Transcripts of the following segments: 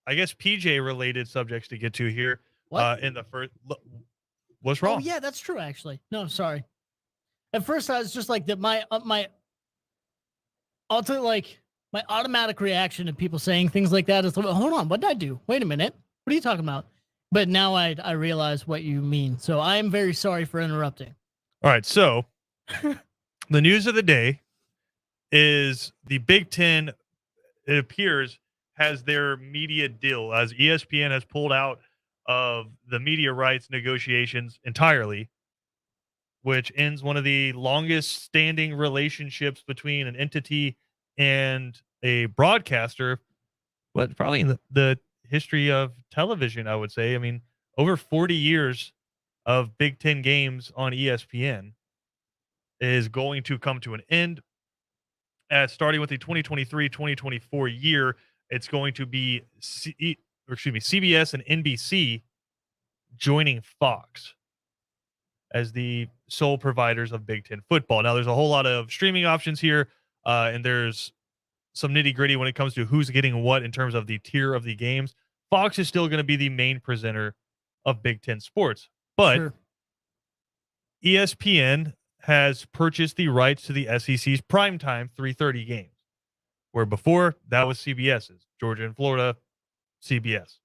I guess PJ related subjects to get to here. What? In the first, what's Oh wrong? yeah, that's true. Actually, no, sorry. At first, I was just like that. My like my automatic reaction to people saying things like that is, like, hold on, what did I do? Wait a minute, what are you talking about? But now I realize what you mean. So I am very sorry for interrupting. All right, so the news of the day is the Big Ten. It appears has their media deal as ESPN has pulled out of the media rights negotiations entirely, which ends one of the longest standing relationships between an entity and a broadcaster, but probably in the history of television, I would say. I mean, over 40 years of Big Ten games on ESPN is going to come to an end. Starting with the 2023-2024 year, it's going to be CBS and NBC joining Fox as the sole providers of Big Ten football. Now, there's a whole lot of streaming options here, and there's some nitty gritty when it comes to who's getting what in terms of the tier of the games. Fox is still going to be the main presenter of Big Ten sports, but Sure. ESPN has purchased the rights to the SEC's primetime 3:30 games, where before that was CBS's, Georgia and Florida, CBS,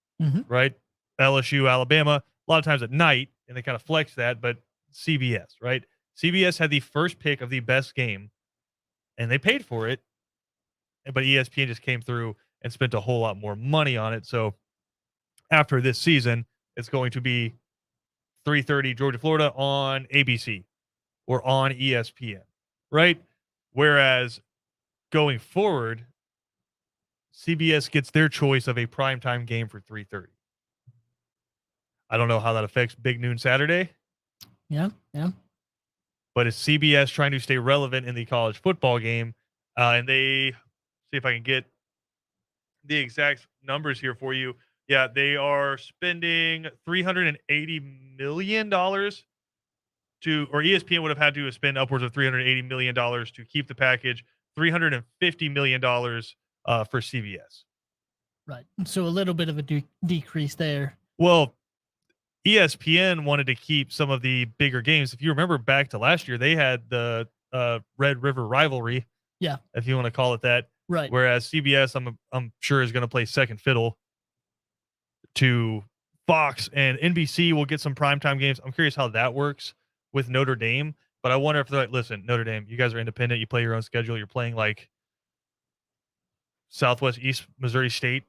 right? LSU, Alabama, a lot of times at night, and they kind of flex that, but CBS, right? CBS had the first pick of the best game, and they paid for it, but ESPN just came through and spent a whole lot more money on it. So after this season, it's going to be 3:30 Georgia, Florida on ABC or on ESPN, right? Whereas going forward, CBS gets their choice of a primetime game for 3:30. I don't know how that affects Big Noon Saturday. Yeah. But it's CBS trying to stay relevant in the college football game. And they, see if I can get the exact numbers here for you. Yeah, they are spending $380 million or ESPN would have had to spend upwards of $380 million to keep the package, $350 million for CBS. Right. So a little bit of a decrease there. Well, ESPN wanted to keep some of the bigger games. If you remember back to last year, they had the Red River rivalry. Yeah. If you want to call it that. Right. Whereas CBS, I'm sure, is going to play second fiddle to Fox, and NBC will get some primetime games. I'm curious how that works with Notre Dame, but I wonder if they're like, listen, Notre Dame, you guys are independent. You play your own schedule. You're playing like Southwest East Missouri State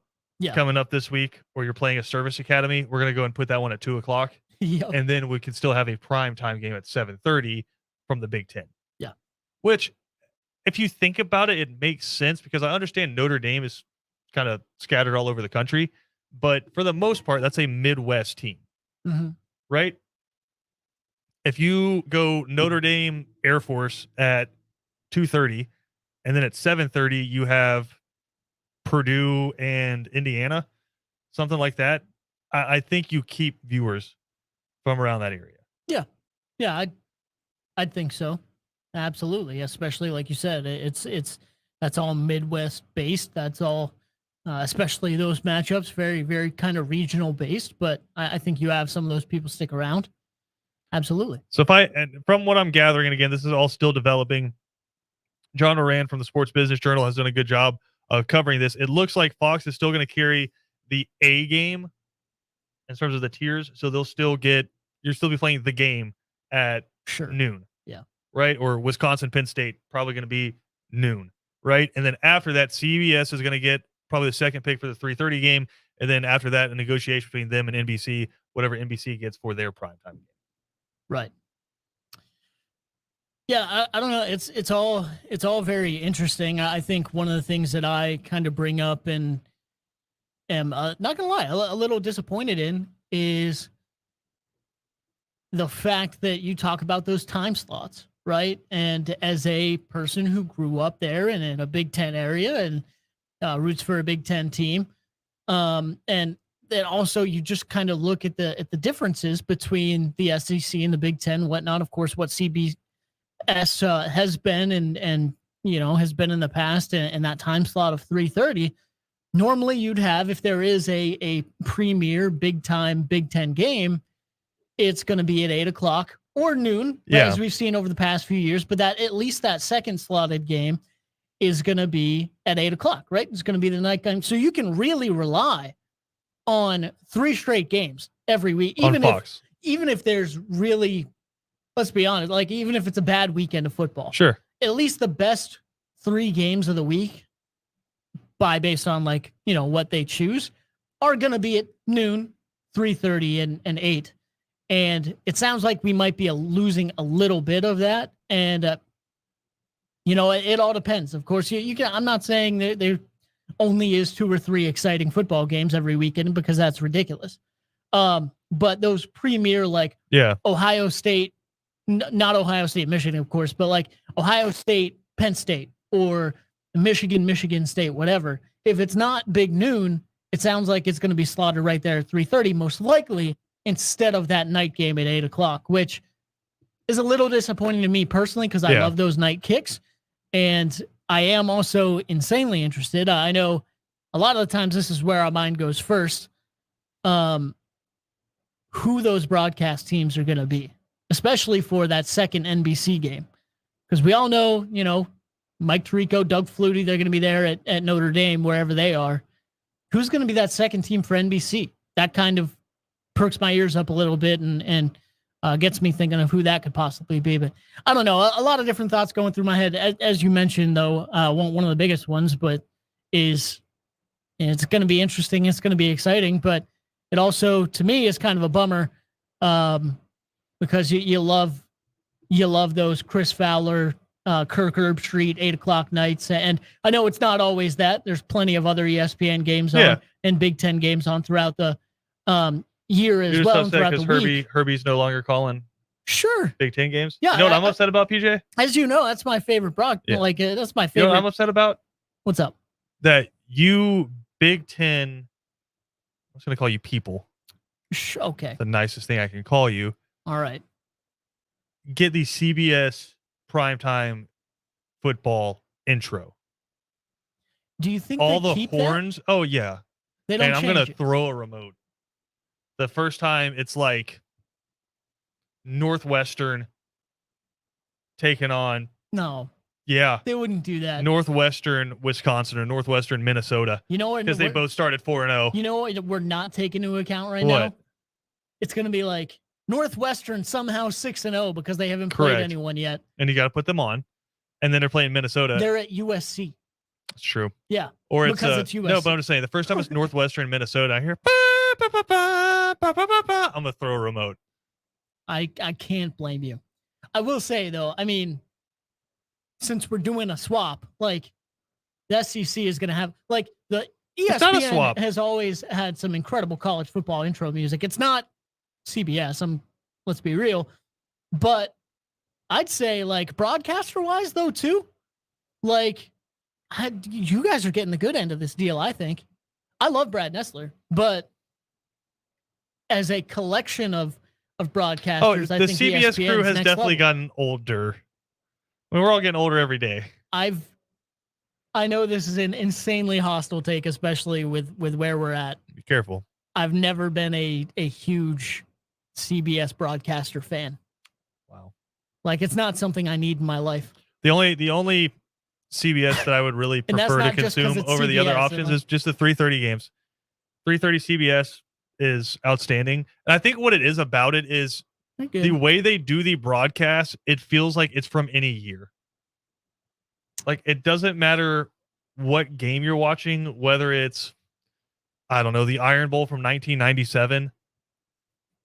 coming up this week, or you're playing a service academy. We're going to go and put that one at 2:00. Yep. And then we can still have a primetime game at 7:30 from the Big Ten. Yeah. Which, if you think about it, it makes sense because I understand Notre Dame is kind of scattered all over the country, but for the most part, that's a Midwest team, right? If you go Notre Dame Air Force at 2:30, and then at 7:30 you have Purdue and Indiana, something like that, I think you keep viewers from around that area. Yeah, I'd think so. Absolutely, especially like you said, it's that's all Midwest based. That's all, especially those matchups, very very kind of regional based. But I think you have some of those people stick around. Absolutely. So and from what I'm gathering, and again, this is all still developing, John Moran from the Sports Business Journal has done a good job of covering this. It looks like Fox is still going to carry the A game in terms of the tiers, so you'll still be playing the game at noon. Yeah. Right? Or Wisconsin Penn State, probably going to be noon, right? And then after that, CBS is going to get probably the second pick for the 3:30 game, and then after that, a negotiation between them and NBC, whatever NBC gets for their primetime game. Right. Yeah, I don't know. It's all very interesting. I think one of the things that I kind of bring up and am not gonna lie, a little disappointed in is the fact that you talk about those time slots, right? And as a person who grew up there and in a Big Ten area and roots for a Big Ten team, and then also you just kind of look at the differences between the SEC and the Big Ten and whatnot. Of course, what CBS has been and has been in the past and that time slot of 3:30. normally you'd have, if there is a premier big time Big Ten game, it's going to be at 8 o'clock or noon, as we've seen over the past few years. But that at least that second slotted game is going to be at 8 o'clock, right? It's going to be the night game. So you can really rely on 3 straight games every week, on Fox. Even if there's really, let's be honest, like even if it's a bad weekend of football, sure, at least the best 3 games of the week, based on like, what they choose, are going to be at noon, 3:30, and 8. And it sounds like we might be losing a little bit of that. And, it all depends. Of course, you can. I'm not saying that there only is 2 or 3 exciting football games every weekend, because that's ridiculous. But those premier, like Ohio State, not Ohio State, Michigan, of course, but like Ohio State, Penn State, or Michigan State, whatever. If it's not big noon, it sounds like it's going to be slotted right there at 3:30, most likely, instead of that night game at 8 o'clock, which is a little disappointing to me personally, because I love those night kicks. And I am also insanely interested. I know a lot of the times this is where our mind goes first. Who those broadcast teams are going to be, especially for that second NBC game. Because we all know, Mike Tirico, Doug Flutie, they're going to be there at Notre Dame, wherever they are. Who's going to be that second team for NBC? That kind of perks my ears up a little bit and gets me thinking of who that could possibly be. But I don't know. A lot of different thoughts going through my head. As you mentioned, though, one of the biggest ones, but it's going to be interesting. It's going to be exciting, but it also, to me, is kind of a bummer because you love those Chris Fowler, Kirk Herbstreit 8 o'clock nights. And I know it's not always that. There's plenty of other ESPN games on and Big Ten games on throughout the year as well. Because Herbie's no longer calling Big Ten games. Yeah, you know what I'm upset about, PJ? As you know, that's my favorite Like that's my favorite. You know what I'm upset about? What's up? That you Big Ten. I'm just gonna call you people. Okay. The nicest thing I can call you. All right. Get the CBS primetime football intro. Do you think all they the keep horns? That? Oh yeah. They don't. And I'm gonna throw a remote. The first time it's like Northwestern taking on. No. Yeah. They wouldn't do that. Northwestern Wisconsin or Northwestern Minnesota. You know what? Because they both started 4-0. You know what we're not taking into account right now? It's going to be like Northwestern somehow 6-0 because they haven't played anyone yet. And you got to put them on. And then they're playing Minnesota. They're at USC. It's true. Yeah. Or because it's USC. No, but I'm just saying the first time it's Northwestern Minnesota, I hear I'm gonna throw a remote. I can't blame you. I will say though, I mean, since we're doing a swap, like the SEC is gonna have like the ESPN has always had some incredible college football intro music. It's not CBS. Let's be real, but I'd say like broadcaster wise though too, like you guys are getting the good end of this deal. I think I love Brad Nessler, but as a collection of broadcasters, I the think CBS ESPN's crew has next definitely level. gotten older. I mean, we're all getting older every day. I know this is an insanely hostile take, especially with where we're at. Be careful. I've never been a huge CBS broadcaster fan. Wow. Like it's not something I need in my life. The only CBS that I would really prefer to consume over the other options is just the 3:30 games. 3:30 CBS is outstanding. And I think what it is about it is the way they do the broadcast, it feels like it's from any year. Like it doesn't matter what game you're watching, whether it's, I don't know, the Iron Bowl from 1997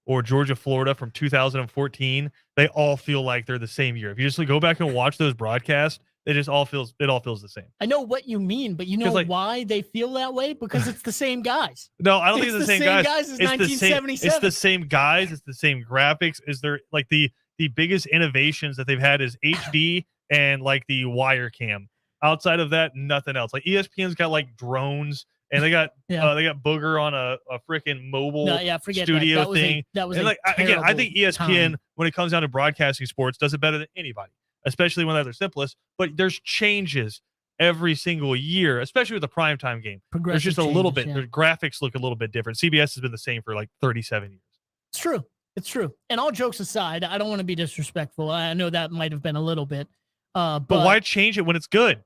or Georgia, Florida from 2014. They all feel like they're the same year. If you just go back and watch those broadcasts, it all feels the same. I know what you mean, but you know why they feel that way? Because it's the same guys. No, I don't think it's the same guys. As 1977. It's the same guys. It's the same graphics. Is there like the biggest innovations that they've had is HD and like the wire cam. Outside of that, nothing else. Like ESPN's got like drones and they got Booger on a freaking mobile studio thing. That was like again, I think ESPN when it comes down to broadcasting sports does it better than anybody. Especially when they're simplest, but there's changes every single year, especially with the primetime game. There's just a little bit. Yeah. The graphics look a little bit different. CBS has been the same for like 37 years. It's true. It's true. And all jokes aside, I don't want to be disrespectful. I know that might have been a little bit. But why change it when it's good?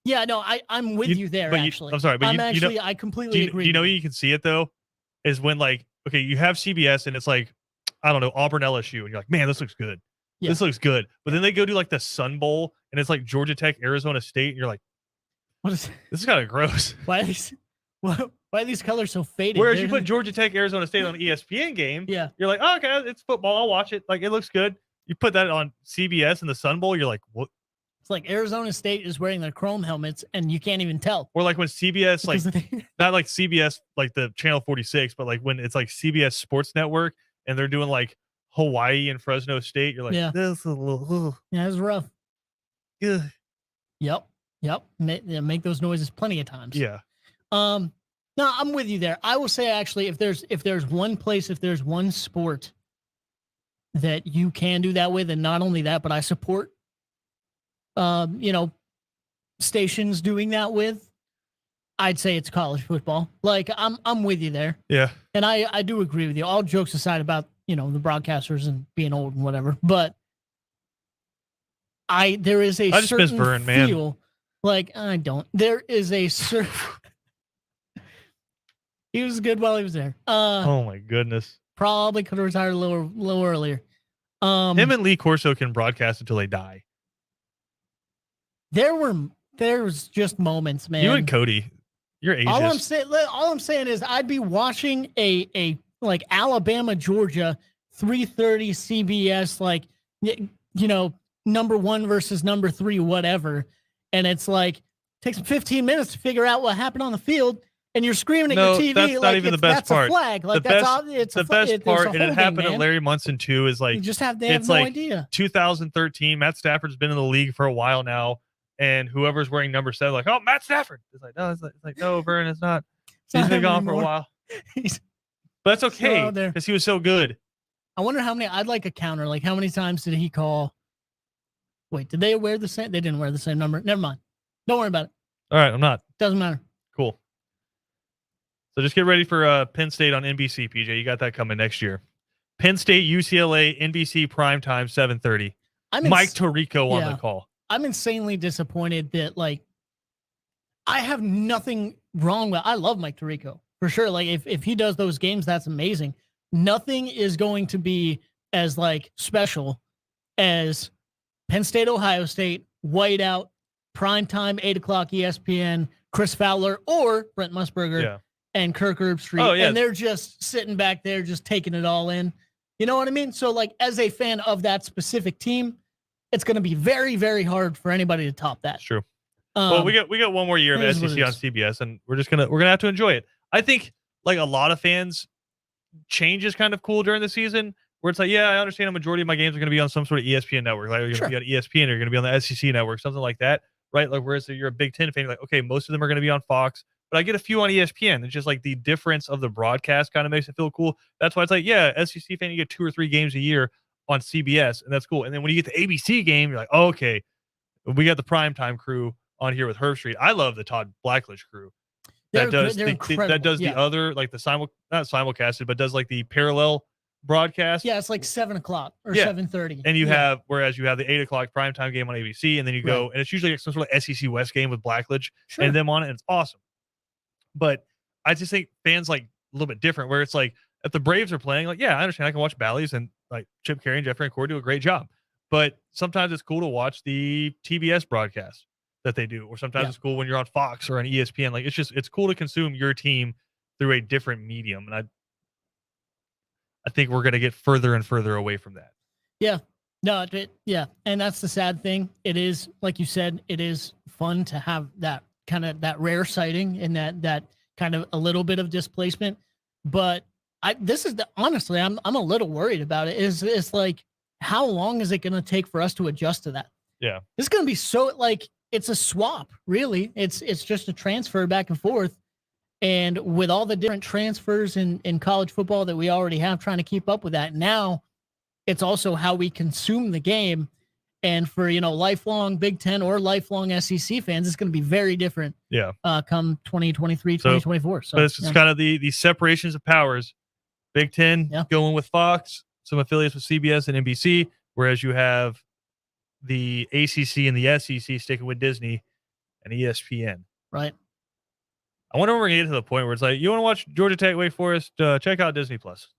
Yeah, no, I'm with you there, actually. I'm sorry, but I completely agree. Do you know you can see it, though? Is when, like, okay, you have CBS and it's like, I don't know, Auburn LSU, and you're like, man, this looks good. Yeah. This looks good. But then they go do like the Sun Bowl and it's like Georgia Tech, Arizona State, and you're like, this is kind of gross. Why are these colors so faded? Whereas you put Georgia Tech, Arizona State on an ESPN game, yeah, you're like, oh, okay, it's football. I'll watch it. Like, it looks good. You put that on CBS and the Sun Bowl, you're like, what? It's like Arizona State is wearing their chrome helmets, and you can't even tell. Or like when CBS, like not like CBS, like the Channel 46, but like when it's like CBS Sports Network, and they're doing like Hawaii and Fresno State, you're like, this is a little, yeah, it's rough. Good. Yep. Make those noises plenty of times. Yeah. No, I'm with you there. I will say, actually, if there's one place, if there's one sport that you can do that with, and not only that, but I support stations doing that with, I'd say it's college football. Like, I'm with you there. Yeah. And I do agree with you. All jokes aside about, the broadcasters and being old and whatever, but there is a certain Vern, feel. Man. Like, I don't. There is a certain he was good while he was there. Oh my goodness. Probably could have retired a little earlier. Him and Lee Corso can broadcast until they die. There was just moments, man. You and Cody, you're ageist. All I'm saying is I'd be watching a like Alabama, Georgia, 3:30 CBS, like, number 1 versus number 3, whatever. And it's like, takes 15 minutes to figure out what happened on the field. And you're screaming at your TV. That's not even the best part. A flag. Like, the best part, and it happened to Larry Munson too, is like, you just have no idea. 2013, Matt Stafford's been in the league for a while now. And whoever's wearing number 7, like, oh, Matt Stafford. It's like, no, Vern, it's not. He's been gone for a while. But that's okay, because he was so good. I wonder how many. I'd like a counter. Like, how many times did he call? Wait, did they wear the same? They didn't wear the same number. Never mind. Don't worry about it. All right, I'm not. Doesn't matter. Cool. So just get ready for Penn State on NBC, PJ. You got that coming next year. Penn State, UCLA, NBC primetime, 7:30. Mike Tirico on the call. I'm insanely disappointed that, like, I have nothing wrong with. I love Mike Tirico for sure. Like, if he does those games, that's amazing. Nothing is going to be as, like, special as Penn State, Ohio State, whiteout, primetime, 8 o'clock ESPN, Chris Fowler or Brent Musburger and Kirk Herbstreit. Oh, yeah. And they're just sitting back there, just taking it all in. You know what I mean? So, like, as a fan of that specific team, it's going to be very, very hard for anybody to top that. It's true. Well, we got one more year of SEC on CBS, and we're gonna have to enjoy it. I think, like a lot of fans, change is kind of cool during the season, where it's like, yeah, I understand a majority of my games are going to be on some sort of ESPN network. Like, you're going to be on ESPN, or you're going to be on the SEC network, something like that, right? Like, whereas you're a Big Ten fan, you're like, okay, most of them are going to be on Fox, but I get a few on ESPN. It's just like the difference of the broadcast kind of makes it feel cool. That's why it's like, yeah, SEC fan, you get 2 or 3 games a year on CBS, and that's cool. And then when you get the ABC game, you're like, oh, okay, we got the primetime crew on here with Herbstreit. I love the Todd Blackledge crew. That does the other, like, the not simulcasted, but does like the parallel broadcast. Yeah, it's like 7 o'clock or 7:30. And you have, whereas you have the 8 o'clock primetime game on ABC, and then you go, and it's usually like some sort of SEC West game with Blackledge and them on it, and it's awesome. But I just think fans like a little bit different, where it's like, if the Braves are playing, like, yeah, I understand, I can watch Bally's, and like Chip Carey and Jeffrey and Cord do a great job. But sometimes it's cool to watch the TBS broadcast that they do, or sometimes it's cool when you're on Fox or on ESPN. Like, it's cool to consume your team through a different medium. And I think we're going to get further and further away from that. Yeah. No, and that's the sad thing. It is, like you said, it is fun to have that kind of that rare sighting and that kind of a little bit of displacement. But honestly, I'm a little worried about it. It's like, how long is it going to take for us to adjust to that? Yeah. It's going to be so, like, it's a swap, really. It's just a transfer back and forth. And with all the different transfers in college football that we already have, trying to keep up with that, now it's also how we consume the game. And for, lifelong Big Ten or lifelong SEC fans, it's going to be very different. Yeah. Come 2023, So, 2024. So but it's kind of the separations of powers. Big Ten going with Fox, some affiliates with CBS and NBC, whereas you have the ACC and the SEC sticking with Disney and ESPN. Right. I wonder when we're going to get to the point where it's like, you want to watch Georgia Tech, Wake Forest, check out Disney Plus.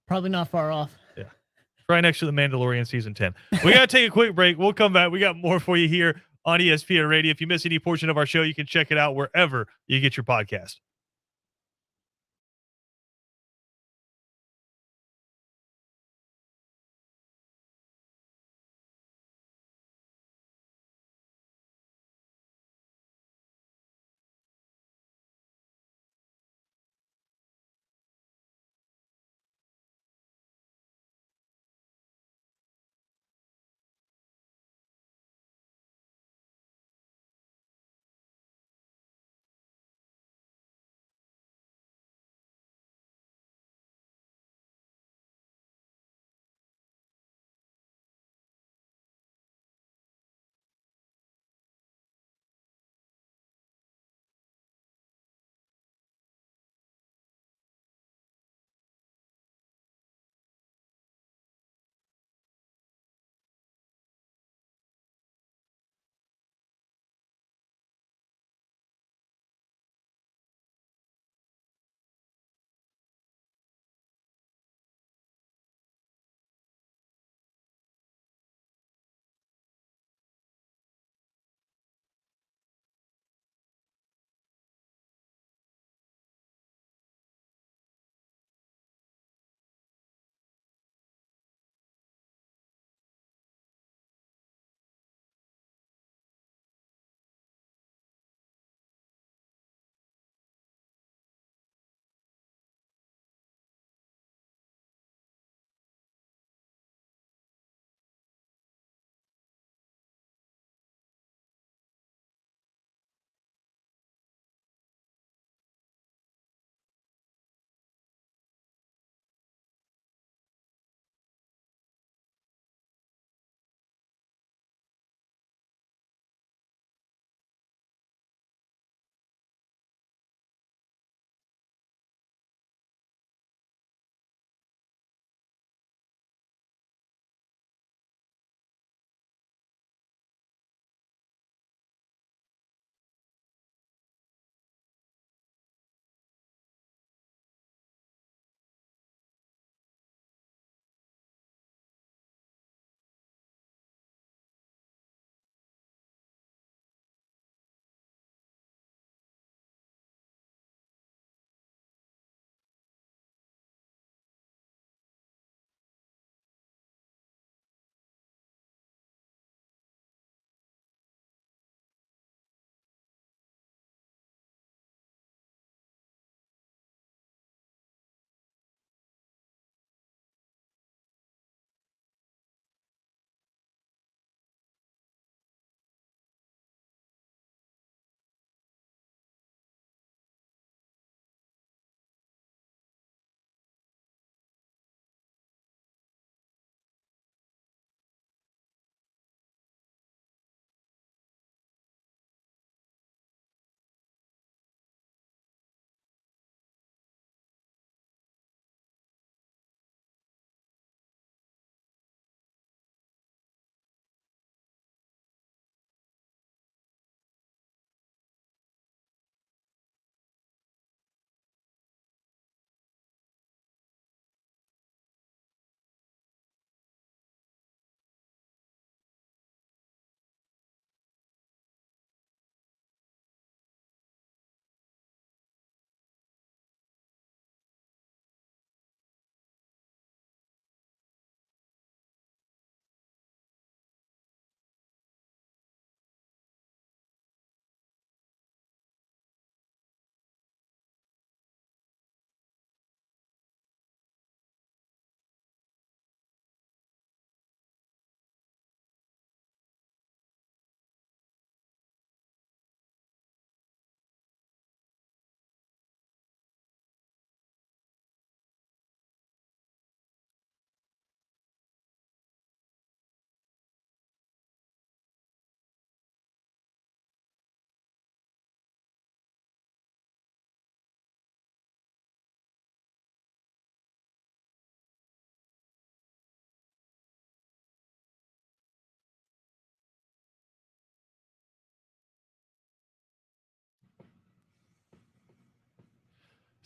Probably not far off. Yeah. Right next to The Mandalorian season 10. We got to take a quick break. We'll come back. We got more for you here on ESPN Radio. If you miss any portion of our show, you can check it out wherever you get your podcast.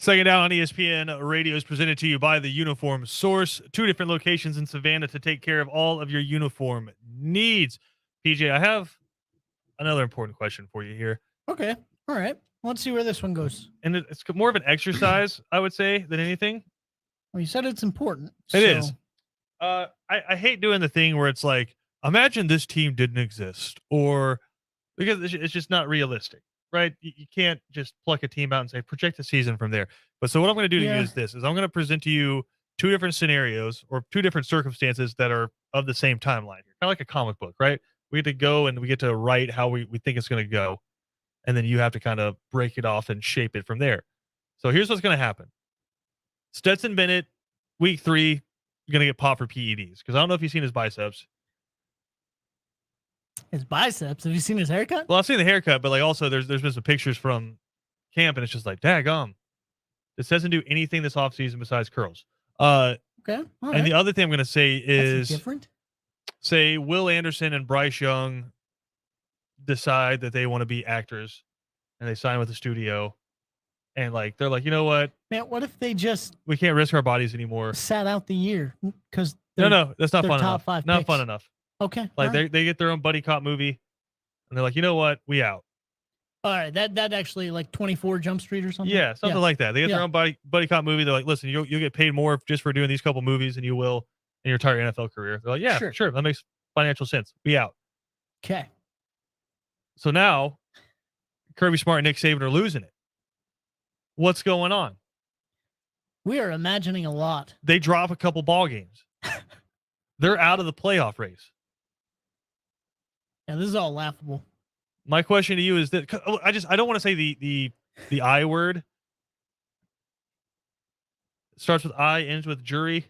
Second Down on ESPN Radio is presented to you by the Uniform Source. 2 different locations in Savannah to take care of all of your uniform needs. PJ, I have another important question for you here. Okay. All right. Let's see where this one goes. And it's more of an exercise, I would say, than anything. Well, you said it's important. It is. I hate doing the thing where it's like, imagine this team didn't exist, or because it's just not realistic, right? You can't just pluck a team out and say project the season from there. But so what I'm going to do to you is this: I'm going to present to you 2 different scenarios or 2 different circumstances that are of the same timeline, kind of like a comic book, right? We get to go and we get to write how we think it's going to go, and then you have to kind of break it off and shape it from there. So here's what's going to happen: Stetson Bennett, week 3. Going to get popped for PEDs because I don't know if you've seen his biceps. His biceps? Have you seen his haircut? Well, I've seen the haircut, but like also there's been some pictures from camp, and it's just like, daggum. This doesn't do anything this offseason besides curls. Okay. All right. And the other thing I'm going to say is different. Say Will Anderson and Bryce Young decide that they want to be actors, and they sign with the studio, and like they're like, you know what? Man, what if they just We can't risk our bodies anymore. sat out the year because No, that's not they're fun top enough. 5 Not picks. fun enough. Okay. Like all right. they get their own buddy cop movie, and they're like, you know what? We out. All right, that actually like 24 Jump Street or something. Yeah, something like that. They get Yeah. their own buddy cop movie. They're like, listen, you'll get paid more just for doing these couple movies than you will in your entire NFL career. They're like, yeah, sure, that makes financial sense. We out. Okay. So now Kirby Smart and Nick Saban are losing it. What's going on? We are imagining a lot. They drop a couple ball games. They're out of the playoff race. Yeah, this is all laughable. My question to you is that I don't want to say the I word. It starts with I, ends with jury.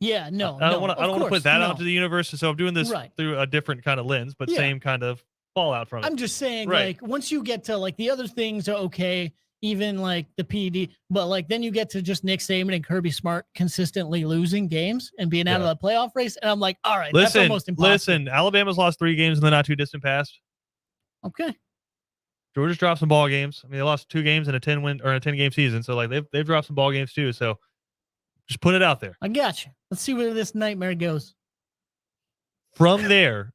Yeah, no. I don't want to put that out to the universe. So I'm doing this through a different kind of lens, but same kind of fallout from it. I'm just saying, like, once you get to like the other things are okay, even like the PD, but like then you get to just Nick Saban and Kirby Smart consistently losing games and being out of the playoff race, and I'm like, all right, that's almost impossible. Listen, Alabama's lost 3 games in the not too distant past. Okay. Georgia's dropped some ball games. I mean, they lost 2 games in a 10-game season, so like they've dropped some ball games too. So just put it out there. I got you. Let's see where this nightmare goes. From there,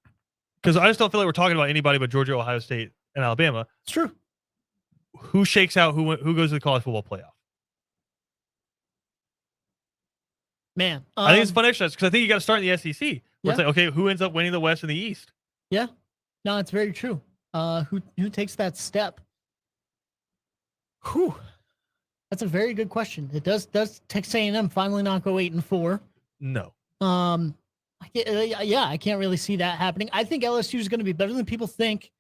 because I just don't feel like we're talking about anybody but Georgia, Ohio State, and Alabama. It's true. Who shakes out who goes to the college football playoff? Man, I think it's a fun exercise because I think you got to start in the SEC. Where it's like, okay, who ends up winning the West and the East? Yeah, no, it's very true. Who takes that step? Whew. That's a very good question. It does Texas A&M finally not go 8-4? No. I can't really see that happening. I think LSU is going to be better than people think.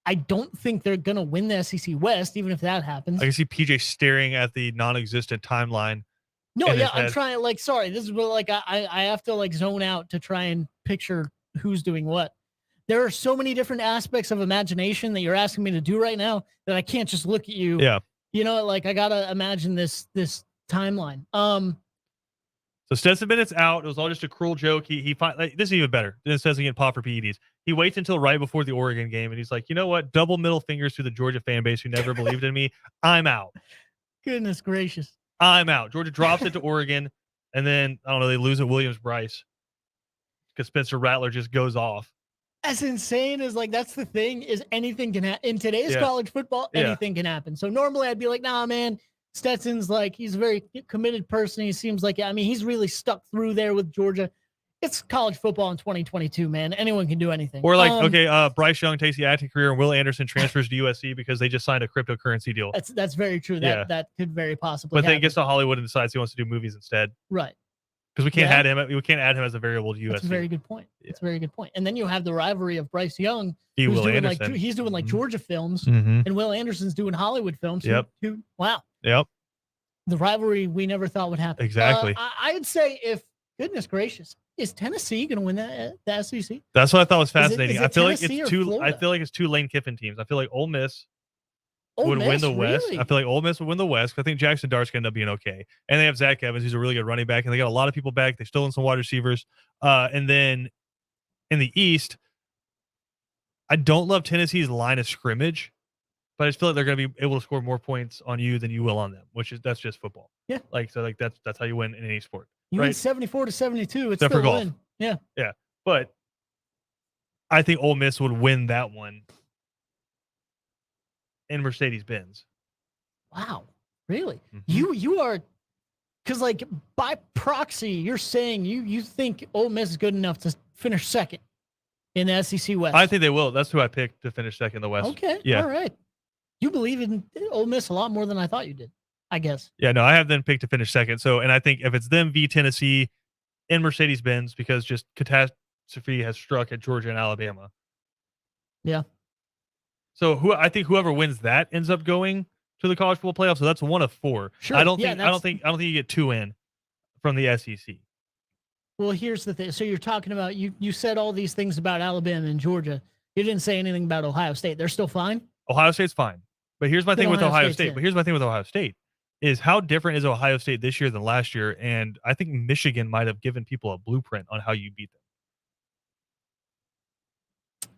I don't think they're going to win the SEC West, even if that happens. I can see PJ staring at the non-existent timeline. No, yeah, I'm trying. Like, sorry, this is what like I have to like zone out to try and picture who's doing what. There are so many different aspects of imagination that you're asking me to do right now that I can't just look at you. Yeah. You know, like I gotta imagine this timeline. So Stetson Bennett's out. It was all just a cruel joke. He like, this is even better. Then it says he get popped for PEDs. He waits until right before the Oregon game, and he's like, you know what? Double middle fingers to the Georgia fan base who never believed in me. I'm out. Goodness gracious. I'm out. Georgia drops it to Oregon, and then I don't know. They lose at Williams-Brice because Spencer Rattler just goes off. As insane as like that's the thing is anything can happen in today's college football. Anything can happen. So normally I'd be like, nah, man. Stetson's like he's a very committed person. He seems like he's really stuck through there with Georgia. It's college football in 2022, man. Anyone can do anything. Or like, Bryce Young takes the acting career and Will Anderson transfers to USC because they just signed a cryptocurrency deal. That's very true. That could very possibly. But then he gets to Hollywood and decides he wants to do movies instead. Right. Because we can't add him. We can't add him as a variable to USC. That's a very good point. Yeah. It's a very good point. And then you have the rivalry of Bryce Young. Will Anderson. He's doing like Georgia films, and Will Anderson's doing Hollywood films. Wow. Yep. The rivalry we never thought would happen. Exactly. I'd say goodness gracious, is Tennessee going to win the SEC? That's what I thought was fascinating. I feel like it's 2 Lane Kiffin teams. I feel like Ole Miss would win the West. Really? I feel like Ole Miss would win the West. I think Jackson Dart's going to end up being okay. And they have Zach Evans, who's a really good running back, and they got a lot of people back. They still in some wide receivers. And then in the East, I don't love Tennessee's line of scrimmage, but I just feel like they're going to be able to score more points on you than you will on them, that's just football. Yeah. That's how you win in any sport. You right? win 74-72. It's Except for still a golf. win. Yeah. Yeah. But I think Ole Miss would win that one in Mercedes-Benz. Wow. Really? Mhm. You are, because like by proxy, you're saying you think Ole Miss is good enough to finish second in the SEC West. I think they will. That's who I picked to finish second in the West. Okay. Yeah. All right. You believe in Ole Miss a lot more than I thought you did, I guess. Yeah, no, I have them picked to finish second. So, and I think if it's them v Tennessee in Mercedes-Benz, because just catastrophe has struck at Georgia and Alabama. Yeah. So I think whoever wins that ends up going to the college football playoff. So that's one of 4. Sure. I don't Yeah, think you get 2 in from the SEC. Well, here's the thing. So you're talking about you said all these things about Alabama and Georgia. You didn't say anything about Ohio State. They're still fine. Ohio State's fine. But here's my Then thing with Ohio Ohio State's State. in. But here's my thing with Ohio State is how different is Ohio State this year than last year? And I think Michigan might have given people a blueprint on how you beat them.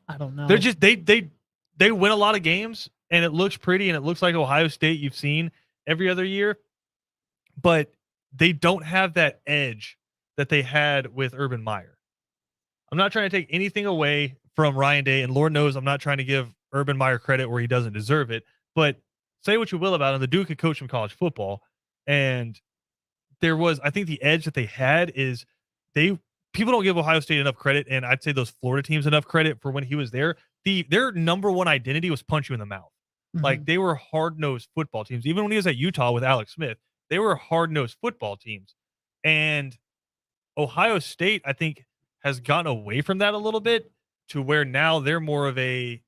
I don't know. They're just they win a lot of games and it looks pretty and it looks like Ohio State you've seen every other year, but they don't have that edge that they had with Urban Meyer. I'm not trying to take anything away from Ryan Day, and Lord knows I'm not trying to give Urban Meyer credit where he doesn't deserve it, but say what you will about him, the dude could coach some college football, and I think the edge that they had is people don't give Ohio State enough credit, and I'd say those Florida teams enough credit for when he was there. Their number one identity was punch you in the mouth. Mhm. Like they were hard-nosed football teams. Even when he was at Utah with Alex Smith, they were hard-nosed football teams. And Ohio State, I think, has gotten away from that a little bit to where now they're more of I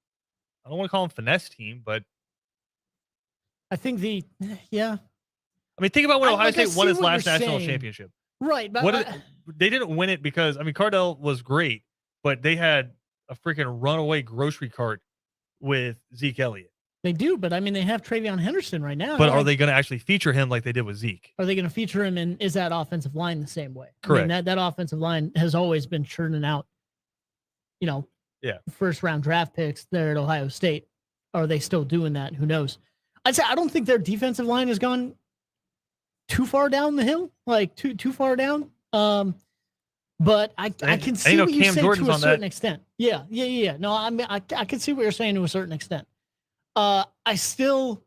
don't want to call them finesse team, but I think yeah. I mean, think about when Ohio I State won see its what last you're national saying. championship. Right, but They didn't win it because, I mean, Cardell was great, but they had a freaking runaway grocery cart with Zeke Elliott. they do. But I mean, they have Travion Henderson right now. But are they going to actually feature him like they did with Zeke? Are they going to feature him? And is that offensive line the same way? Correct. I mean, that offensive line has always been churning out, first round draft picks there at Ohio State. Are they still doing that? Who knows? I'd say I don't think their defensive line has gone too far down the hill, like too far down. But I can see what you say to a certain extent. Yeah. No, I mean, I can see what you're saying to a certain extent. I still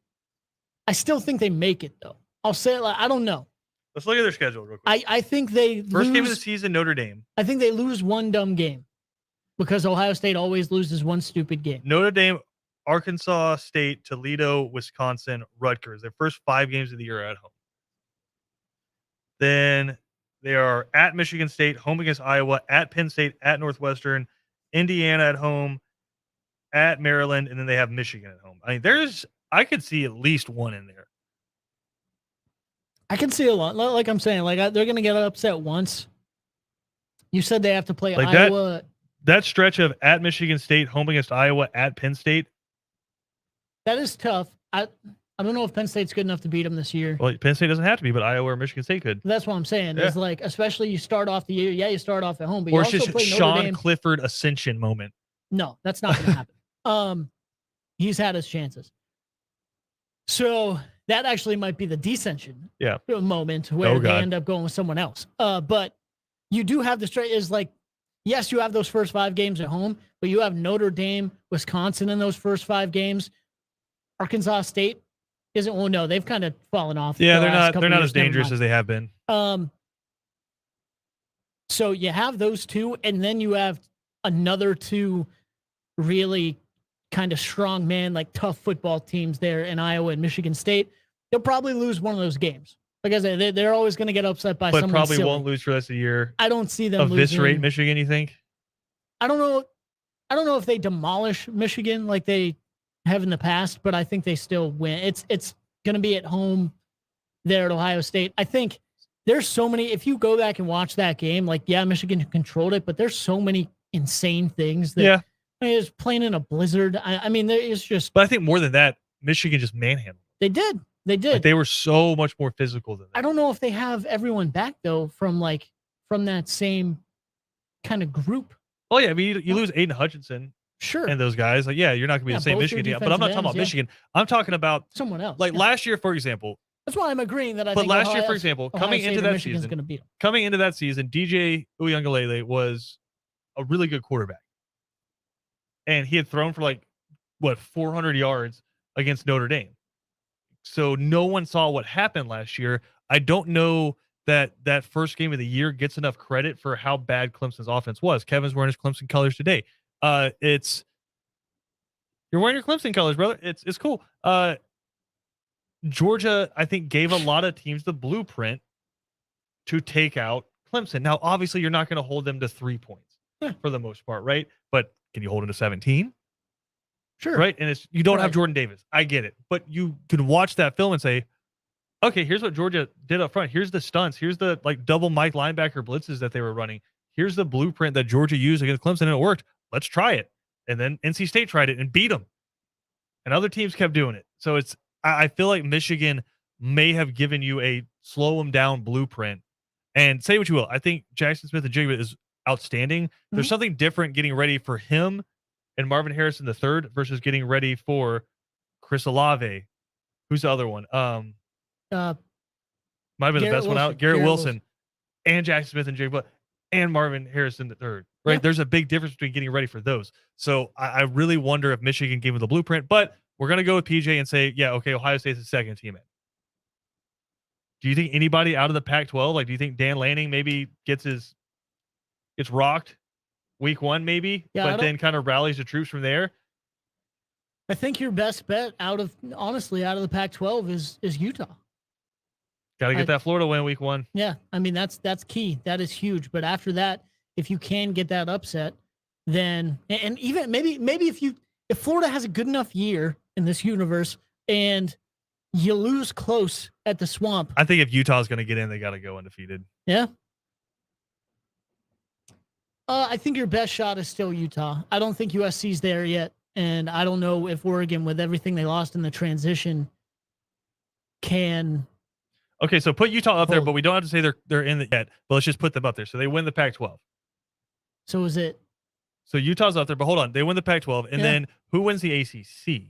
think they make it though. I'll say it like I don't know. Let's look at their schedule real quick. I think they First game of the season, Notre Dame. I think they lose one dumb game because Ohio State always loses one stupid game. Notre Dame, Arkansas State, Toledo, Wisconsin, Rutgers. Their first 5 games of the year are at home. Then they are at Michigan State, home against Iowa, at Penn State, at Northwestern, Indiana at home, at Maryland, and then they have Michigan at home. I mean, I could see at least one in there. I can see a lot. Like I'm saying, like they're going to get upset once. You said they have to play like Iowa. That stretch of at Michigan State, home against Iowa, at Penn State. That is tough. I don't know if Penn State's good enough to beat them this year. Well, Penn State doesn't have to be, but Iowa or Michigan State could. That's what I'm saying. Yeah. Is like, especially you start off the year. Yeah, you start off at home, but or you it's also just play Notre Sean Dame. Clifford ascension moment. No, that's not going to happen. He's had his chances. So that actually might be the descension moment where they end up going with someone else. But you do have the straight is like, yes, you have those first 5 games at home, but you have Notre Dame, Wisconsin in those first 5 games. Arkansas State isn't. Well, no, they've kind of fallen off. Yeah, they're not as dangerous as they have been. So you have those 2, and then you have another 2 really kind of strong man, like tough football teams there in Iowa and Michigan State. They'll probably lose one of those games. Like I said, they're always going to get upset by someone probably silly. Won't lose for the rest of the year. I don't see them eviscerate losing. Michigan, you think? I don't know if they demolish Michigan like they have in the past, but I think they still win. It's going to be at home there at Ohio State. I think there's so many, if you go back and watch that game, like, yeah, Michigan controlled it, but there's so many insane things that I mean, it's playing in a blizzard. I mean, there is just. But I think more than that, Michigan just manhandled. They did. Like they were so much more physical than that. I don't know if they have everyone back though from that same kind of group. Oh yeah, I mean you lose Aiden Hutchinson. Sure. and those guys. Like, yeah, you're not going to be Yeah, the same both Michigan their team. But I'm not talking defensive about ends, yeah. Michigan. I'm talking about Someone else. like yeah. last year, for example. That's why I'm agreeing that I But think last year, for Ohio- example, Ohio coming State into or that Michigan's season, going to beat them. coming into that season, DJ Uyunglele was a really good quarterback, and he had thrown for like 400 yards against Notre Dame. So no one saw what happened last year. I don't know that first game of the year gets enough credit for how bad Clemson's offense was. Kevin's wearing his Clemson colors today. It's you're wearing your Clemson colors, brother. It's cool. Georgia, I think, gave a lot of teams the blueprint to take out Clemson. Now, obviously, you're not going to hold them to 3 points for the most part, right? But can you hold them to 17? Sure. Right? And you don't have Right. Jordan Davis. I get it. But you can watch that film and say, okay, here's what Georgia did up front. Here's the stunts. Here's the like double Mike linebacker blitzes that they were running. Here's the blueprint that Georgia used against Clemson, and it worked. Let's try it. And then NC State tried it and beat them. And other teams kept doing it. So I feel like Michigan may have given you a slow them down blueprint. And say what you will, I think Jackson Smith-Njigba is outstanding. There's something different getting ready for him and Marvin Harrison III versus getting ready for Chris Olave. Who's the other one? Might have been the Garrett best one out. Wilson. Garrett Garrett Wilson and Jackson Smith-Njigba and Marvin Harrison III. Right? Yeah. There's a big difference between getting ready for those. So I really wonder if Michigan gave him the blueprint. But we're going to go with PJ and say, yeah, okay, Ohio State's the second team in. Do you think anybody out of the Pac-12, like, do you think Dan Lanning maybe gets rocked week 1 maybe, Yeah, but then kind of rallies the troops from there? I think your best bet out of the Pac-12 is Utah. Got to get that Florida win week 1. Yeah, I mean that's key. That is huge. But after that, if you can get that upset, then and even maybe if Florida has a good enough year in this universe and you lose close at the Swamp. I think if Utah's going to get in, they got to go undefeated. Yeah. I think your best shot is still Utah. I don't think USC's there yet. And I don't know if Oregon, with everything they lost in the transition, can. Okay, so put Utah up there, but we don't have to say they're in it yet. But let's just put them up there. So they win the Pac-12. So is it? So Utah's up there, but hold on. They win the Pac-12. And then who wins the ACC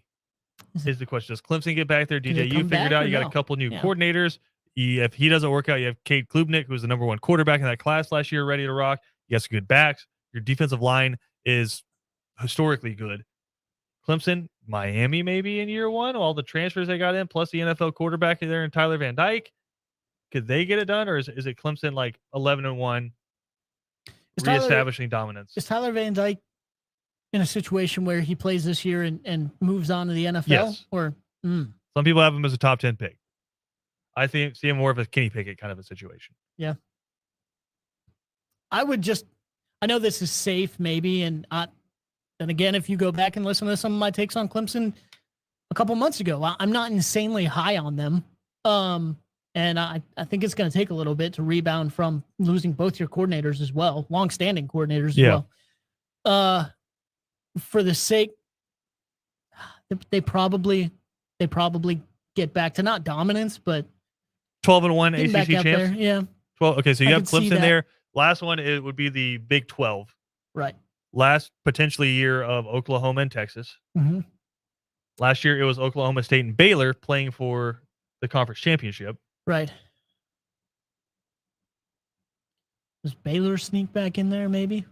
is the question. Does Clemson get back there? DJ, you figured out. You got a couple new coordinators. If he doesn't work out, you have Cade Klubnik, who was the number 1 quarterback in that class last year, ready to rock. You have some good backs. Your defensive line is historically good. Clemson, Miami maybe in year 1, all the transfers they got in, plus the NFL quarterback there in Tyler Van Dyke. Could they get it done, or is it Clemson like 11-1, reestablishing dominance? Is Tyler Van Dyke in a situation where he plays this year and moves on to the NFL? Yes. Or some people have him as a top 10 pick. I see him more of a Kenny Pickett kind of a situation. Yeah. I know this is safe maybe, and again, if you go back and listen to some of my takes on Clemson a couple months ago, I'm not insanely high on them. And I think it's going to take a little bit to rebound from losing both your coordinators as well, longstanding coordinaters as well. For the sake, they probably get back to not dominance, but 12-1 ACC champs. There. Yeah. 12. Okay, so you have Clemson there. Last one, it would be the Big 12. Right. Last potentially year of Oklahoma and Texas. Mm-hmm. Last year it was Oklahoma State and Baylor playing for the conference championship. Right. Does Baylor sneak back in there maybe?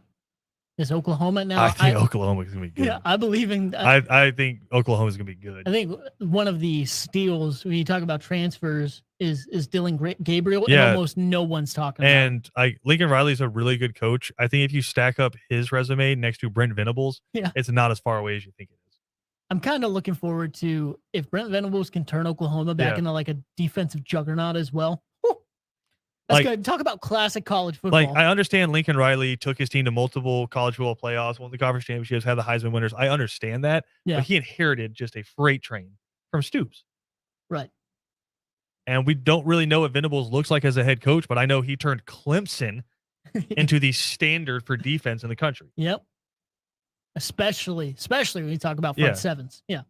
Is Oklahoma now? I think Oklahoma's going to be good. Yeah, I believe in. I think Oklahoma's going to be good. I think one of the steals when you talk about transfers is Dylan Gabriel, and almost no one's talking about him. And Lincoln Riley's a really good coach. I think if you stack up his resume next to Brent Venables, it's not as far away as you think it is. I'm kind of looking forward to if Brent Venables can turn Oklahoma back into like a defensive juggernaut as well. That's good. Talk about classic college football. Like, I understand Lincoln Riley took his team to multiple college football playoffs, won the conference championships, had the Heisman winners. I understand that. Yeah. But he inherited just a freight train from Stoops. Right. And we don't really know what Venables looks like as a head coach, but I know he turned Clemson into the standard for defense in the country. Yep. Especially when you talk about front sevens. Yeah.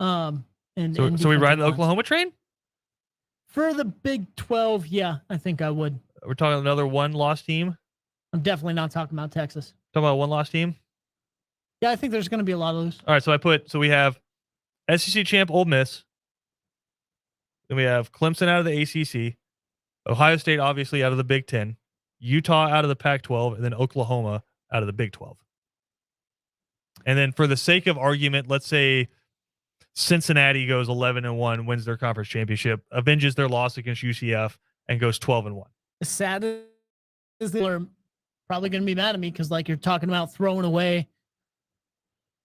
So we ride the Oklahoma train? For the Big 12, yeah, I think I would. We're talking another 1-loss team? I'm definitely not talking about Texas. Talking about a 1-loss team? Yeah, I think there's going to be a lot of those. All right, so we have SEC champ Ole Miss. Then we have Clemson out of the ACC, Ohio State obviously out of the Big Ten, Utah out of the Pac-12, and then Oklahoma out of the Big 12. And then for the sake of argument, let's say Cincinnati goes 11-1, wins their conference championship, avenges their loss against UCF, and goes 12-1. As sad as they are probably going to be mad at me because, like, you're talking about throwing away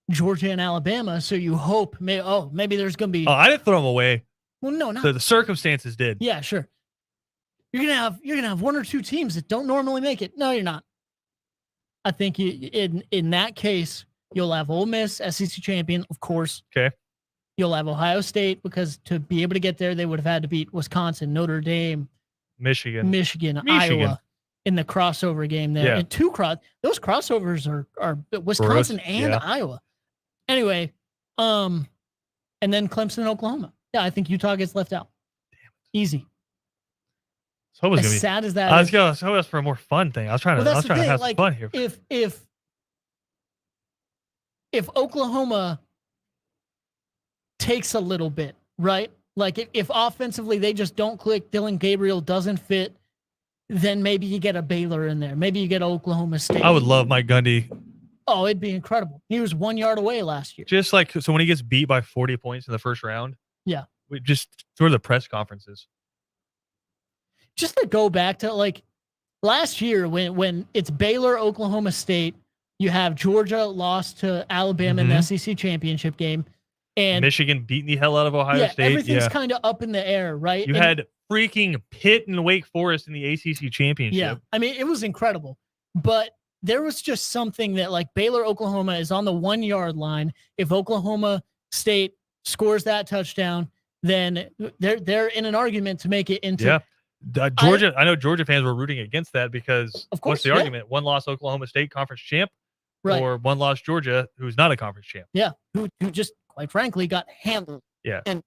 Georgia and Alabama, so you hope maybe there's going to be. Oh, I didn't throw them away. Well, no, not. So the circumstances did. Yeah, sure. You're gonna have one or two teams that don't normally make it. No, you're not. I think in that case you'll have Ole Miss, SEC champion, of course. Okay. You'll have Ohio State because to be able to get there, they would have had to beat Wisconsin, Notre Dame, Michigan, Iowa in the crossover game there. Yeah. And those crossovers are Wisconsin and Iowa. Anyway, and then Clemson and Oklahoma. Yeah, I think Utah gets left out. Damn. Easy. So as sad as that I was going for a more fun thing. I was trying to have some fun here. If Oklahoma takes a little bit, right? Like if offensively they just don't click, Dylan Gabriel doesn't fit, then maybe you get a Baylor in there. Maybe you get Oklahoma State. I would love Mike Gundy. Oh, it'd be incredible. He was 1 yard away last year. Just like, so when he gets beat by 40 points in the first round. Yeah. We just sort of the press conferences. Just to go back to like last year when it's Baylor, Oklahoma State, you have Georgia lost to Alabama in the SEC championship game. And Michigan beating the hell out of Ohio State. Everything's kind of up in the air, right? You had freaking Pitt and Wake Forest in the ACC championship. Yeah. I mean, it was incredible. But there was just something that like Baylor, Oklahoma is on the 1 yard line. If Oklahoma State scores that touchdown, then they're in an argument to make it into Georgia. I know Georgia fans were rooting against that because of course, what's the argument? One loss Oklahoma State conference champ, right, or one loss Georgia who's not a conference champ. Yeah, who just quite frankly got handled. Yeah, and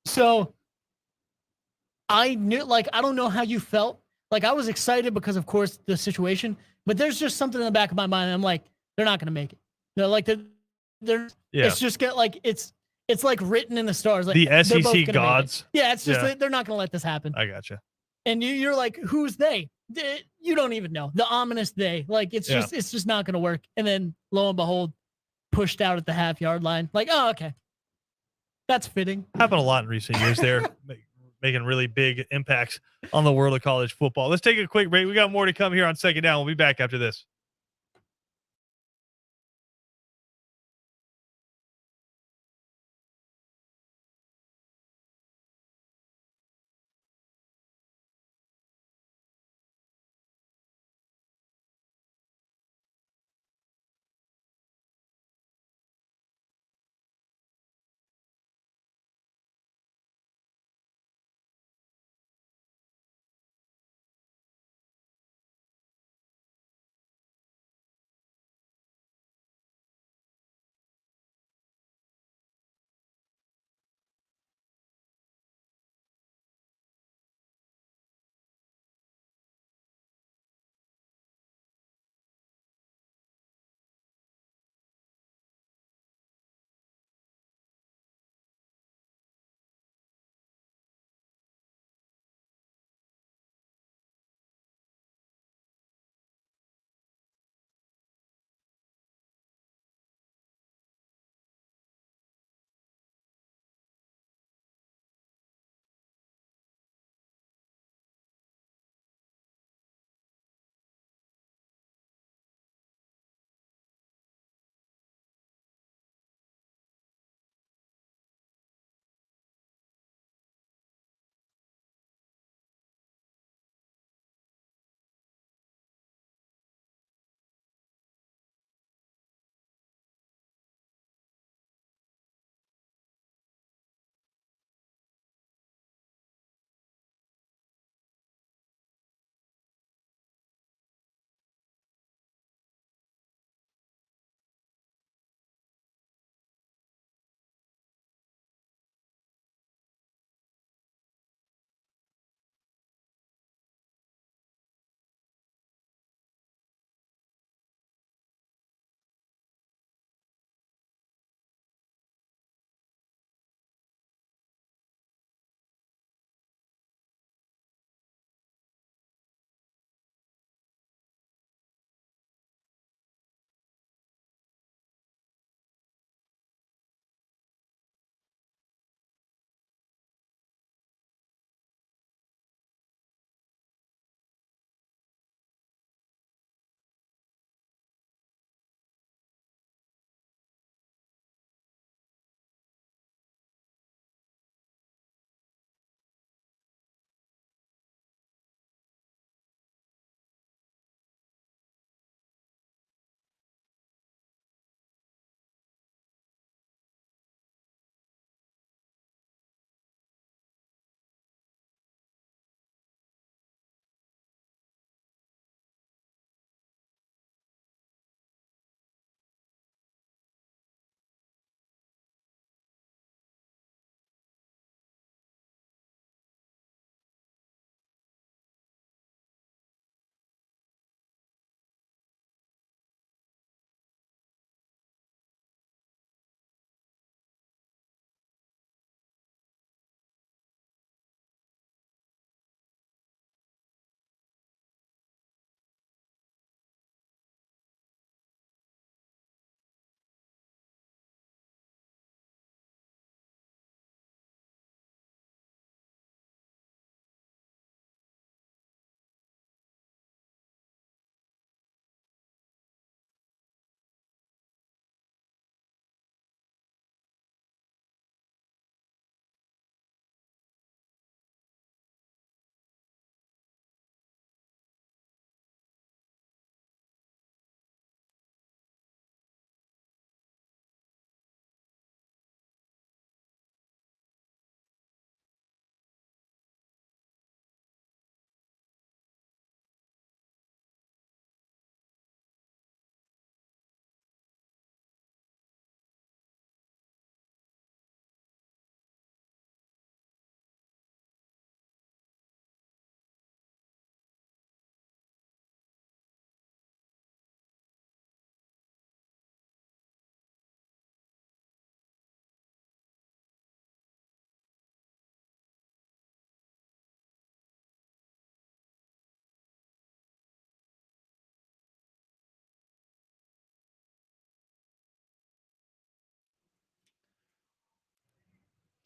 so I knew, like, I don't know how you felt. Like I was excited because of course the situation, but there's just something in the back of my mind. I'm like, they're not going to make it. They're like it's just get like it's like written in the stars. Like the SEC gods. Yeah, it's just they're not going to let this happen. I gotcha. And you're like, who's they? You don't even know. The ominous they. Like it's just not going to work. And then lo and behold, pushed out at the half yard line. Like, oh, okay, that's fitting. Happened a lot in recent years there, making really big impacts on the world of college football. Let's take a quick break. We got more to come here on Second Down. We'll be back after this.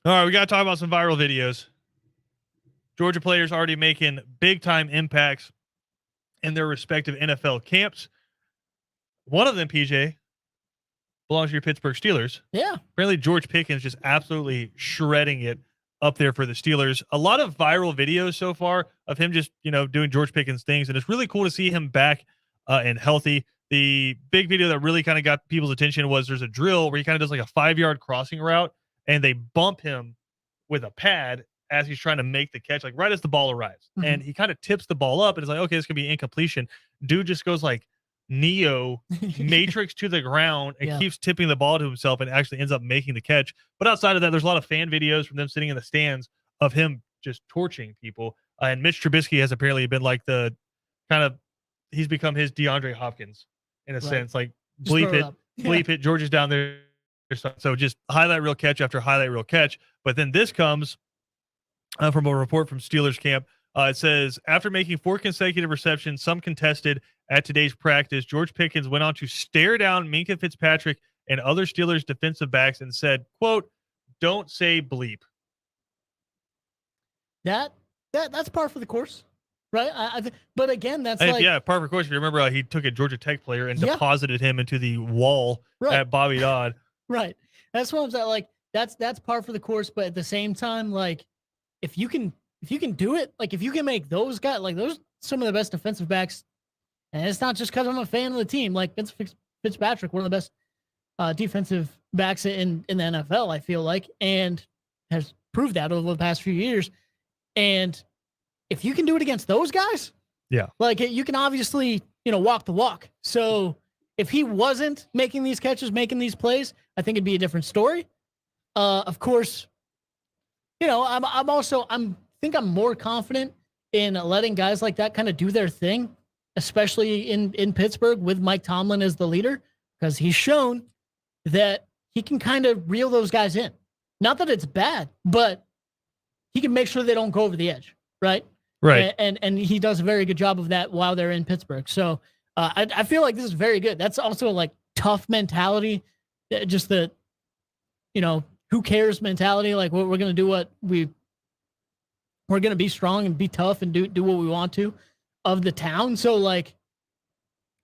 All right, we got to talk about some viral videos. Georgia players already making big time impacts in their respective NFL camps. One of them, PJ, belongs to your Pittsburgh Steelers. Yeah. Apparently, George Pickens just absolutely shredding it up there for the Steelers. A lot of viral videos so far of him just, doing George Pickens things. And it's really cool to see him back and healthy. The big video that really kind of got people's attention was there's a drill where he kind of does like a 5-yard crossing route and they bump him with a pad as he's trying to make the catch, like right as the ball arrives. Mhm. And he kind of tips the ball up and it's like, okay, this could be incompletion. Dude just goes like Neo Matrix to the ground and Yeah. keeps tipping the ball to himself and actually ends up making the catch. But outside of that, there's a lot of fan videos from them sitting in the stands of him just torching people. And Mitch Trubisky has apparently been like he's become his DeAndre Hopkins in a sense, like Just bleep throw it, up. bleep it. George is down there. So just highlight reel catch after highlight reel catch. But then this comes from a report from Steelers camp. It says, after making 4 consecutive receptions, some contested at today's practice, George Pickens went on to stare down Minkah Fitzpatrick and other Steelers defensive backs and said, quote, "Don't say bleep." That's par for the course, right? But again, that's And like yeah, par for course. If you remember, he took a Georgia Tech player and Yeah. deposited him into the wall Right. at Bobby Dodd. right. That's what I'm saying. Like that's par for the course. But at the same time, like if you can do it, like if you can make those guys like those some of the best defensive backs, and it's not just because I'm a fan of the team. Like Fitzpatrick, one of the best defensive backs in the NFL, I feel like, and has proved that over the past few years. And if you can do it against those guys, Yeah. like you can obviously, walk the walk. So if he wasn't making these catches, making these plays, I think it'd be a different story. Of course, I'm more confident in letting guys like that kind of do their thing, especially in Pittsburgh with Mike Tomlin as the leader, because he's shown that he can kind of reel those guys in. Not that it's bad, but he can make sure they don't go over the edge, right? Right. And he does a very good job of that while they're in Pittsburgh. So I feel like this is very good. That's also like tough mentality, just the, who cares mentality. Like we're going to do what we're going to be strong and be tough and do what we want to of the town. So like,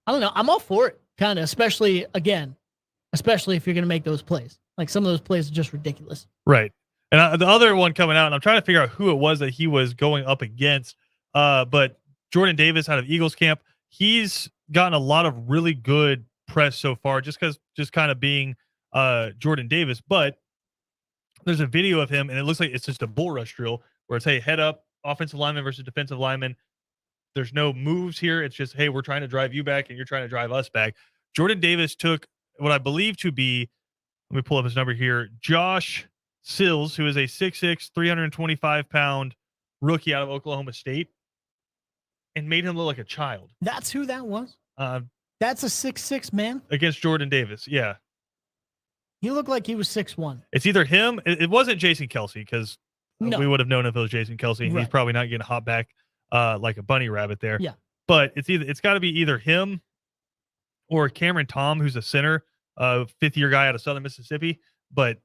I don't know. I'm all for it kind of, especially if you're going to make those plays. Like some of those plays are just ridiculous. Right. And the other one coming out, and I'm trying to figure out who it was that he was going up against. But Jordan Davis out of Eagles camp, he's gotten a lot of really good press so far just kind of being Jordan Davis. But there's a video of him, and it looks like it's just a bull rush drill where it's, hey, head up, offensive lineman versus defensive lineman. There's no moves here. It's just, hey, we're trying to drive you back, and you're trying to drive us back. Jordan Davis took what I believe to be, let me pull up his number here, Josh Sills, who is a 6'6", 325-pound rookie out of Oklahoma State, and made him look like a child. That's who that was? That's a 6'6" man? Against Jordan Davis, yeah. He looked like he was 6'1". It's either him. It wasn't Jason Kelsey, because No. we would have known if it was Jason Kelsey. And Right. He's probably not getting hot back like a bunny rabbit there. Yeah. But it's got to be either him or Cameron Tom, who's a center, fifth-year guy out of Southern Mississippi. But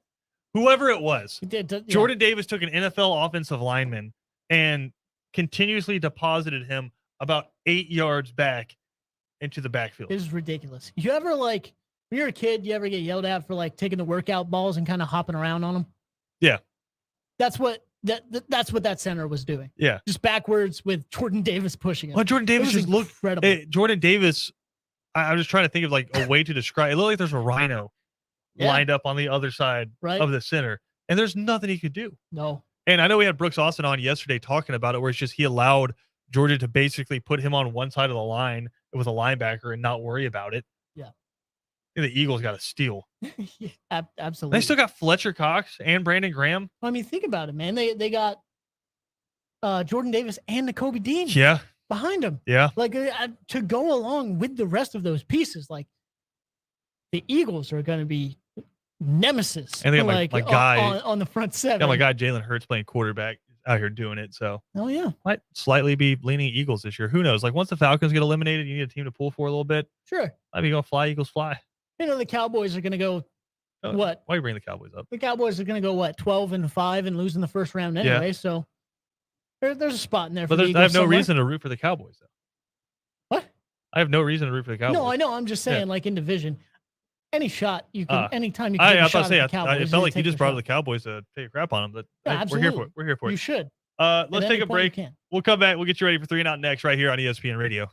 whoever it was, Jordan Davis took an NFL offensive lineman and continuously deposited him about 8 yards back into the backfield. It was ridiculous. You ever when you're a kid, you ever get yelled at for taking the workout balls and kind of hopping around on them? Yeah. That's what that center was doing. Yeah. Just backwards with Jordan Davis pushing it. Well, Jordan Davis just looked incredible. Jordan Davis, I'm just trying to think of a way to describe it. It looked like there's a rhino lined up on the other side of the center, and there's nothing he could do. No. And I know we had Brooks Austin on yesterday talking about it, where it's just he allowed Georgia to basically put him on one side of the line with a linebacker and not worry about it. Yeah. And the Eagles got a steal. Yeah, absolutely. They still got Fletcher Cox and Brandon Graham. I mean, think about it, man. They got Jordan Davis and Nakobe Dean behind him. Yeah. To go along with the rest of those pieces, the Eagles are going to be nemesis. And they got my guy on the front seven. Yeah, my guy Jalen Hurts playing quarterback out here doing it. So yeah, might slightly be leaning Eagles this year. Who knows? Once the Falcons get eliminated, you need a team to pull for a little bit. Sure. Might be going fly, Eagles fly. The Cowboys are going to go What? Why are you bringing the Cowboys up? The Cowboys are going to go, 12-5 and lose in the first round Yeah. anyway. So there's a spot in there for But the I Eagles have no somewhere. reason to root for the Cowboys, though. What? I have no reason to root for the Cowboys. No, I know. I'm just saying, like in division, any shot you can, anytime you can I take a was shot about to say, at the Cowboys, it felt you like you take just the brought shot. up the Cowboys to take a crap on them. But Yeah, we're here for absolutely. it. We're here for it. You should. Let's At take any a point break. you can. We'll come back. We'll get you ready for 3 and Out next right here on ESPN Radio.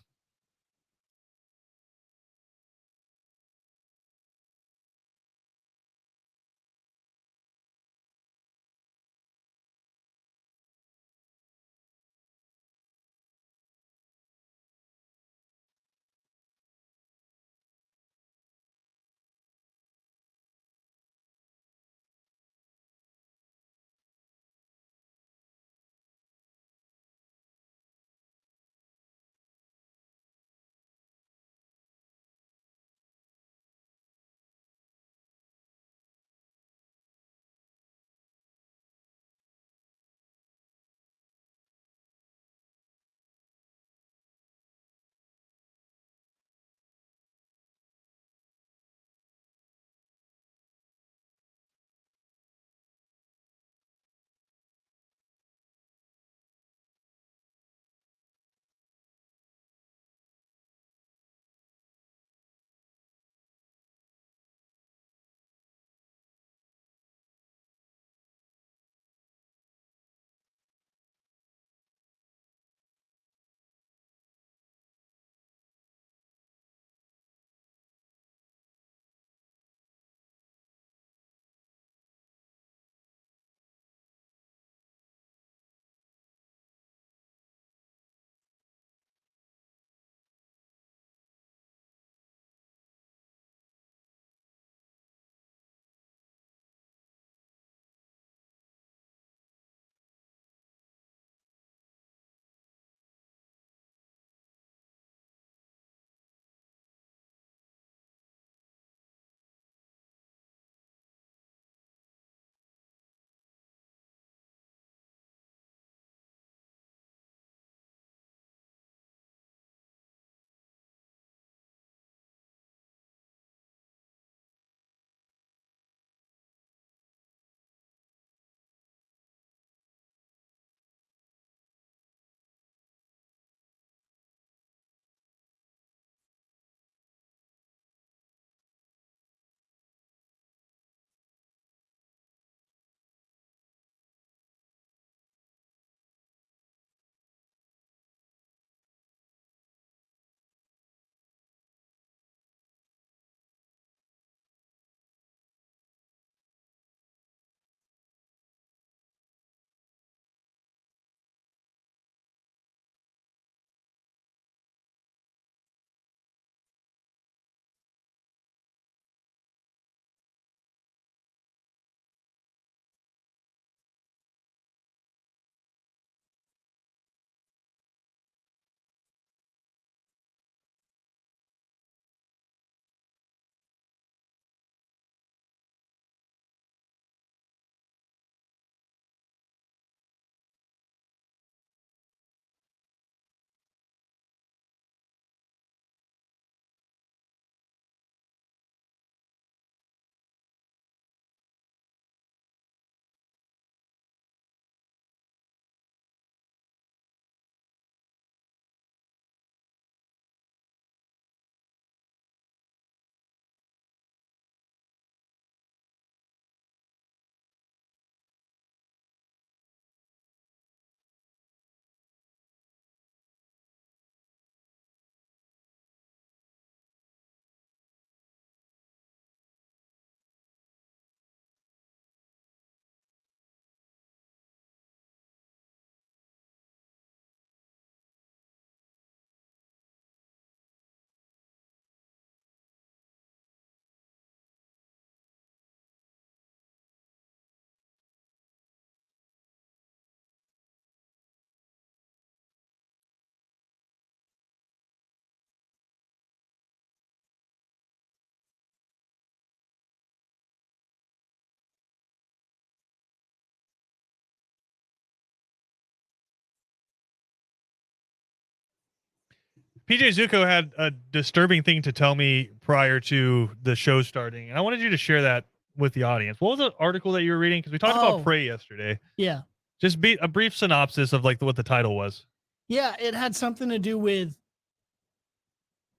PJ Zuko had a disturbing thing to tell me prior to the show starting, and I wanted you to share that with the audience. What was the article that you were reading? Because we talked Oh. about Prey yesterday. Yeah. Just be a brief synopsis of like what the title was. Yeah, it had something to do with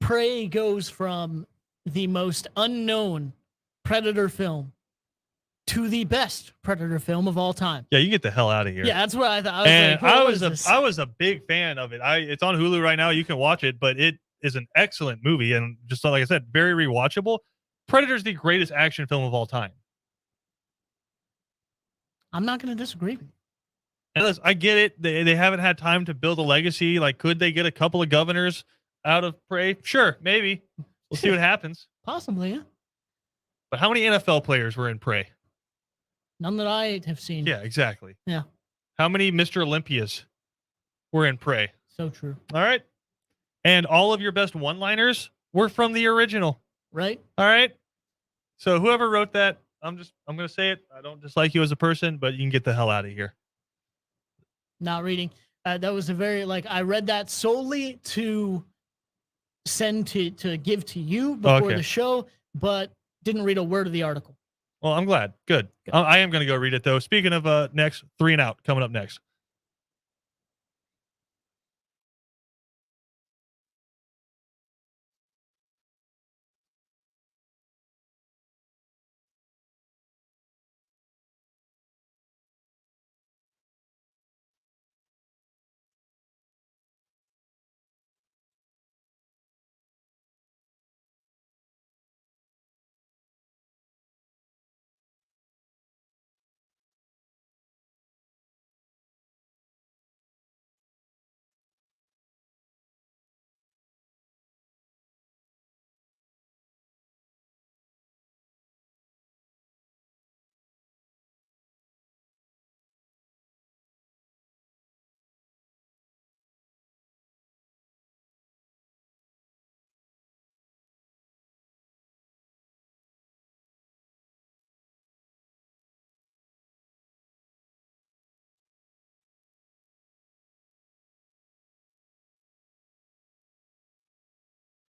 Prey goes from the most unknown Predator film to the best Predator film of all time. Yeah, you get the hell out of here. Yeah, that's what I thought. I was And like, what is this? I was a big fan of it. It's on Hulu right now. You can watch it, but it is an excellent movie and just like I said, very rewatchable. Predator's the greatest action film of all time. I'm not going to disagree with you. And listen, I get it. They haven't had time to build a legacy. Like, could they get a couple of governors out of Prey? Sure, maybe. We'll see what happens. Possibly, yeah. But how many NFL players were in Prey? None that I have seen. Yeah, exactly. Yeah. How many Mr. Olympias were in Prey? So true. All right. And all of your best one-liners were from the original. Right? All right. So whoever wrote that, I'm going to say it. I don't dislike you as a person, but you can get the hell out of here. Not reading. That was a very, I read that solely to send to give to you before the show, but didn't read a word of the article. Well, I'm glad. Good. I am going to go read it, though. Speaking of next, 3 and Out coming up next.